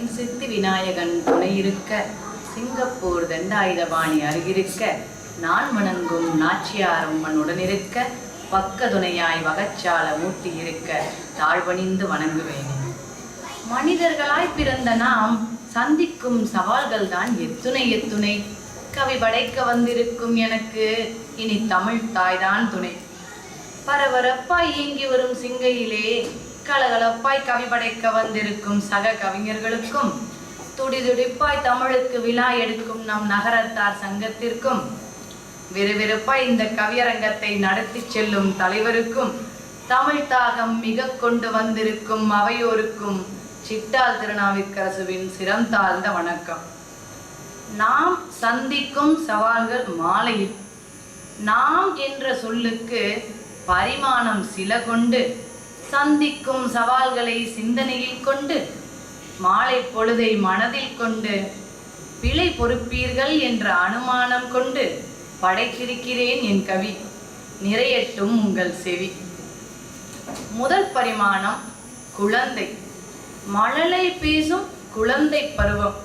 சித்தி விநாயகன் துணையிருக்க, சிங்கப்பூர் தண்டாயுதபாணி அருகிருக்க, நான் வணங்கும் நாச்சியாரம்மன் உடனிருக்க, பக்க துணையாய் வகச்சால மூட்டி இருக்க, தாழ்வணிந்து வணங்குவேனே. மனிதர்களாய் பிறந்த நாம் சந்திக்கும் சவால்கள் தான் எத்துணை எத்துணை. கவி படைக்க வந்திருக்கும் எனக்கு இனி தமிழ் தாய்தான் துணை. பரபரப்பாய் இயங்கி வரும் சிங்கையிலே கலகலப்பாய் கவி படைக்க வந்திருக்கும் சக கவிஞர்களுக்கும், துடிதுடிப்பாய் தமிழுக்கு விழா எடுக்கும் நம் நகரத்தார் சங்கத்திற்கும், விறுவிறுப்பாய் இந்த கவியரங்கத்தை நடத்தி செல்லும் தலைவருக்கும், தமிழ் தாகம் மிக கொண்டு வந்திருக்கும் அவையோருக்கும் சிட்டால் திருநாவுக்கரசுவின் சிரம் தாழ்ந்த வணக்கம். நாம் சந்திக்கும் சவால்கள் மாலையில். நாம் என்ற சொல்லுக்கு பரிமாணம் சில கொண்டு, சந்திக்கும் சவால்களை சிந்தனையில் கொண்டு, மாலை பொழுதை மனதில் கொண்டு, பிழை பொறுப்பீர்கள் என்ற அனுமானம் கொண்டு படைத்திருக்கிறேன் என் கவி. நிறையட்டும் உங்கள் செவி. முதல் பரிமாணம் குழந்தை. மழலை பேசும் குழந்தை பருவம்.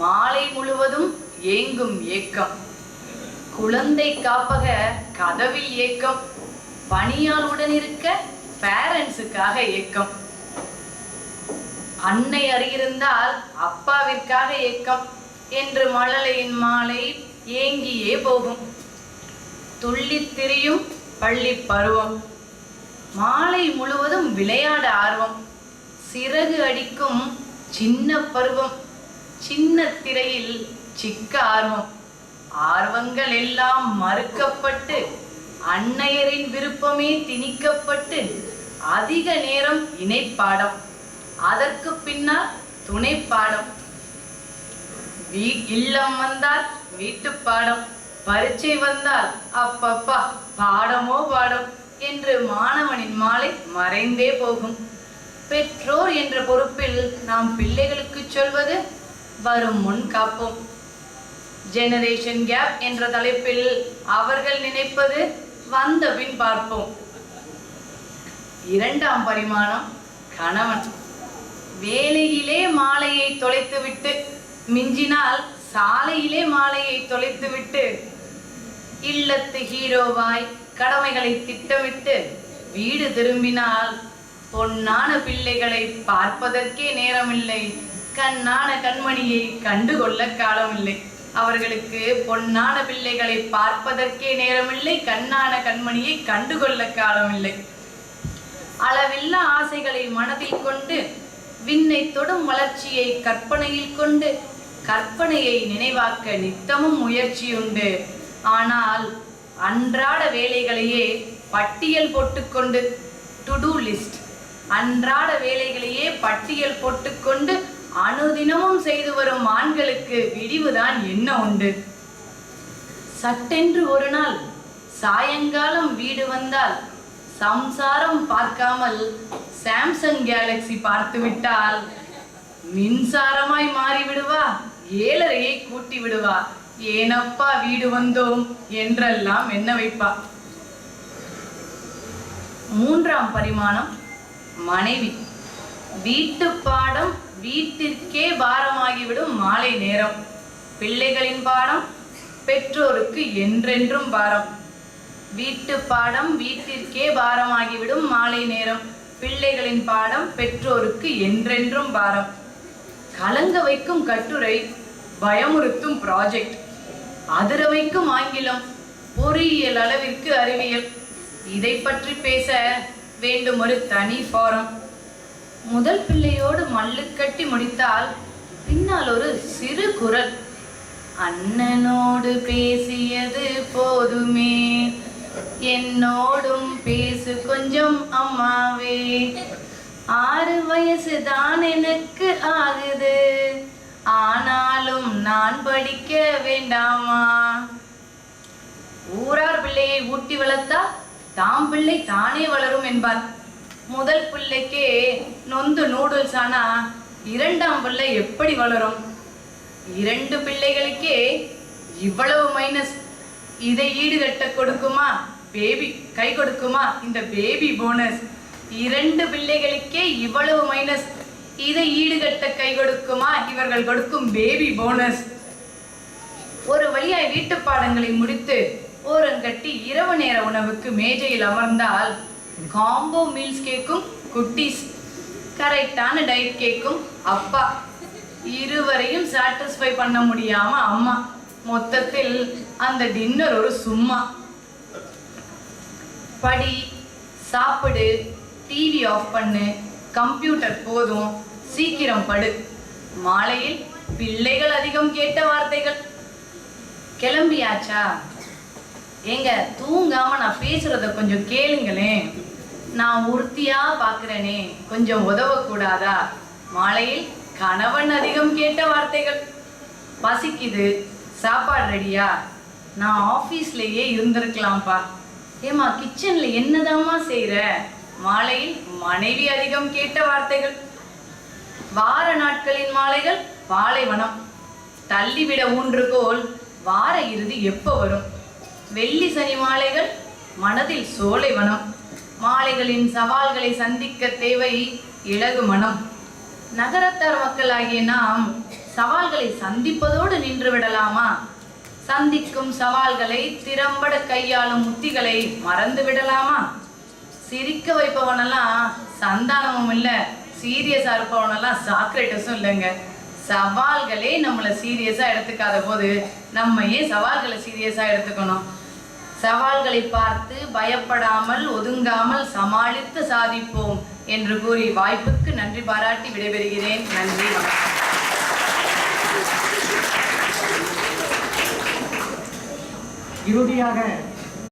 மாலை முழுவதும் ஏங்கும் ஏக்கம். குழந்தை காப்பக கதவில் ஏக்கம். பணியால் உடனிருக்க பேரண்ட்ஸுக்காக ஏக்கம். அன்னை அருகிருந்தால் அப்பாவிற்காக ஏக்கம் என்று மழலையின் மாலை ஏங்கியே போகும். துள்ளித் திரியும் பள்ளி பருவம். மாலை முழுவதும் விளையாட ஆர்வம். சிறகு அடிக்கும் சின்ன பருவம். சின்ன திரையில் சிக்க ஆர்வம். ஆர்வங்கள் எல்லாம் மறுக்கப்பட்டு, அன்னையரின் விருப்பமே திணிக்கப்பட்டு, அதிக நேரம் இணைப்பாடம், அதற்கு பின்னால் துணை பாடம். இல்லம் வந்தால் வீட்டு பாடம், பரீட்சை வந்தால் அப்பப்பா பாடமோ பாடம் என்று மாணவனின் மாலை மறைந்தே போகும். பெற்றோர் என்ற பொறுப்பில் நாம் பிள்ளைகளுக்கு சொல்வது வரும் முன் காப்போம். ஜெனரேஷன் கேப் என்ற தலைப்பில் அவர்கள் நினைப்பது வந்த பின் பார்ப்போம். இரண்டாம் பரிமாணம் கணவன். வேலையிலே மாலையை தொலைத்துவிட்டு, மிஞ்சினால் சாலையிலே மாலையை தொலைத்துவிட்டு, இல்லத்து ஹீரோவாய் கடமைகளை திட்டமிட்டு வீடு திரும்பினால் பொன்னான பிள்ளைகளை பார்ப்பதற்கே நேரமில்லை. கண்ணான கண்மணியை கண்டுகொள்ள காலமில்லை. அவர்களுக்கு பொன்னான பிள்ளைகளை பார்ப்பதற்கே நேரமில்லை, கண்ணான கண்மணியை கண்டுகொள்ள காலமில்லை. அளவில்லா ஆசைகளை மனதில் கொண்டு, விண்ணை தொடும் வளர்ச்சியை கற்பனையில் கொண்டு, கற்பனையை நினைவாக்க நித்தமும் முயற்சியுண்டு. ஆனால் அன்றாட வேலைகளையே பட்டியல் போட்டுக்கொண்டு, டு டூ லிஸ்ட், அன்றாட வேலைகளையே பட்டியல் போட்டுக்கொண்டு அனுதினமும் செய்து வரும் ஆண்களுக்கு விடிவுதான் என்ன உண்டு? சட்டென்று ஒரு நாள் சாயங்காலம் வீடு வந்தால், சம்சாரம் பார்க்காமல் சாம்சங் கேலக்சி பார்த்து விட்டால், மின்சாரமாய் மாறிவிடுவா, 7:30 கூட்டி விடுவா, ஏனப்பா வீடு வந்தோம் என்றெல்லாம் என்ன வைப்பா. மூன்றாம் பரிமாணம் மனைவி. வீட்டு பாடம் வீட்டிற்கே பாரமாகிவிடும் மாலை நேரம். பிள்ளைகளின் பாடம் பெற்றோருக்கு என்றென்றும் பாரம். வீட்டு பாடம் வீட்டிற்கே பாரமாகிவிடும் மாலை நேரம். பிள்ளைகளின் பாடம் பெற்றோருக்கு என்றென்றும் பாரம். கலங்க வைக்கும் கட்டுரை, பயமுறுத்தும் ப்ராஜெக்ட், அதிர வைக்கும் ஆங்கிலம், பொறியியல் அளவிற்கு அறிவியல். இதை பற்றி பேச வேண்டும் ஒரு தனி ஃபாரம். முதல் பிள்ளையோடு மல்லு கட்டி முடித்தால் பின்னால் ஒரு சிறு குரல், அண்ணனோடு பேசியது போதுமே, என்னோடும் பேசு கொஞ்சம் அம்மாவே, 6 வயசு தான் எனக்கு ஆகுது, ஆனாலும் நான் படிக்க வேண்டாமா. ஊரார் பிள்ளையை ஊட்டி வளர்த்தா தாம் பிள்ளை தானே வளரும் என்பார். முதல் பிள்ளைக்கே நொந்து நூடுல்ஸ் ஆனா இரண்டாம் பிள்ளை எப்படி வளரும்? 2 பிள்ளைகளுக்கே இவ்வளவு மைனஸ், இதை ஈடுகட்ட கொடுக்குமா பேபி, கை கொடுக்குமா இந்த பேபி போனஸ்? 2 பிள்ளைகளுக்கே இவ்வளவு மைனஸ், இதை ஈடுகட்ட கை கொடுக்குமா இவர்கள் கொடுக்கும் பேபி போனஸ்? ஒரு வழியாய் வீட்டு பாடங்களை முடித்து ஓரங்கட்டி இரவு நேர உணவுக்கு மேஜையில் அமர்ந்தால் காம்போ மீல்ஸ் கேட்கும் குட்டீஸ், கரெக்டான டயட் கேட்கும் அப்பா, இருவரையும் சாட்டிஸ்ஃபை பண்ண முடியாம அம்மா. மொத்தத்தில் அந்த டின்னர் ஒரு சும்மா. படி, சாப்பிடு, டிவி ஆஃப் பண்ணு, கம்ப்யூட்டர் போதும், சீக்கிரம் படு. மாலையில் பிள்ளைகள் அதிகம் கேட்ட வார்த்தைகள். கிளம்பியாச்சா? ஏங்க தூங்காம நான் பேசுறத கொஞ்சம் கேளுங்களேன். நான் உறுத்தியா பாக்குறேனே, கொஞ்சம் உதவக்கூடாதா? மாலையில் கணவன் அதிகம் கேட்ட வார்த்தைகள். பசிக்குது, சாப்பாடு ரெடியா? நான் ஆபீஸ்லயே இருந்திருக்கலாம்ப்பா. ஏமா கிச்சன்ல என்னதாம்மா செய்யற? மாலையில் மனைவி அதிகம் கேட்ட வார்த்தைகள். வார நாட்களின் மாலைகள் பாலைவனம். தள்ளிவிட ஊன்றுகோல் வார இறுதி எப்ப வரும்? வெள்ளி சனி மாலைகள் மனதில் சோலைவனம். மாலைகளின் சவால்களை சந்திக்க தேவை இலகு மனம். நகரத்தார் மக்களாகிய நாம் சவால்களை சந்திப்பதோடு நின்று விடலாமா? சந்திக்கும் சவால்களை திறம்பட கையாளும் உத்திகளை மறந்து விடலாமா? சிரிக்க வைப்பவனெல்லாம் சந்தானமும் இல்லை, சீரியஸா இருப்பவனெல்லாம் சாக்ரேட்டஸும் இல்லைங்க. சவால்களே நம்மளை சீரியஸா எடுத்துக்காத போது நம்ம ஏன் சவால்களை சீரியஸா எடுத்துக்கணும்? சவால்களை பார்த்து பயப்படாமல் ஒதுங்காமல் சமாளித்து சாதிப்போம் என்று கூறி வாய்ப்புக்கு நன்றி பாராட்டி விடைபெறுகிறேன். நன்றி. இறுதியாக